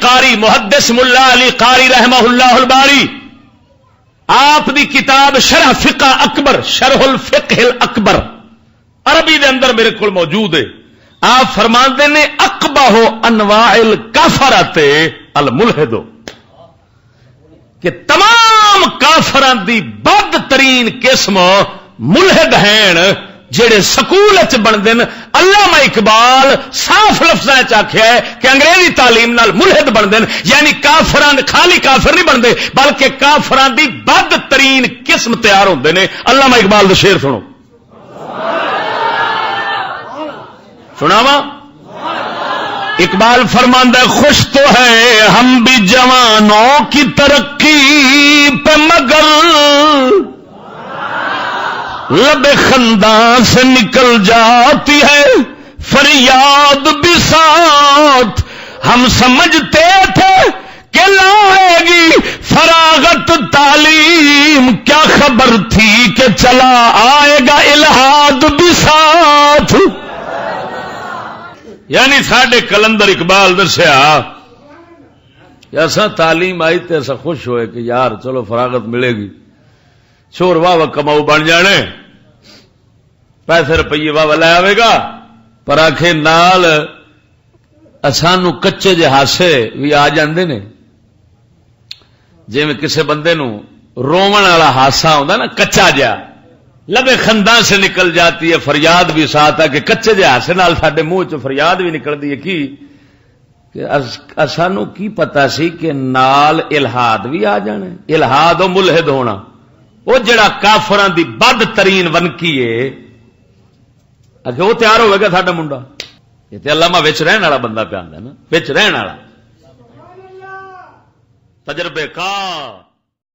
قاری محدث ملا علی قاری رحمہ اللہ الباری آپ دی کتاب شرح فقہ اکبر شرح الفقہ الاکبر عربی دے اندر میرے کو موجود ہے. آپ فرماندے نے اقبح انواع الکفرۃ الملحد کہ تمام کافران دی بدترین قسم ملحد ہیں جڑے سکول چ بنتے ہیں. علامہ اقبال صاف لفظاں چ آکھیا ہے کہ انگریزی تعلیم نال ملحد بنتے ہیں، یعنی کافران خالی کافر نہیں بنتے بلکہ کافران دی بدترین قسم تیار ہوندے نے. علامہ اقبال دے شعر سنو، سناواں. اقبال فرماندہ ہے خوش تو ہے ہم بھی جوانوں کی ترقی پہ مگر لب خنداں سے نکل جاتی ہے فریاد بھی ساتھ. ہم سمجھتے تھے کہ لائے گی فراغت تعلیم، کیا خبر تھی کہ چلا آئے گا الہاد بھی ساتھ. یعنی ساڈے کلندر اقبال دسیا ایسا تعلیم آئی تو ایسا خوش ہوئے کہ یار چلو فراغت ملے گی، چور واہ واہ کماؤ بن جانے، پیسے روپیے واہ واہ لے آئے گا. پر آخے نال سانو کچے جے ہاسے بھی آ جاندے نے. جی میں کسے بندے نو روون والا ہاسا ہوندا نا کچا جا، لبے خنداں سے نکل جاتی ہے فریاد بھی ساتھ ہے کہ کچے جے ہاسے نال ساڈے منہ چ فریاد بھی نکلدی ہے کی کہ سانو کی پتا سی کہ نال الہاد بھی آ جانے. الہاد و ملحد ہونا وہ جڑا کافران دی بدترین ونکی ہے اگے وہ تیار ہوئے گا ساڈا منڈا. یہ تے علامہ وچ رہن والا بندہ پہ آندا ہے نا، وچ رہن والا تجربے کار.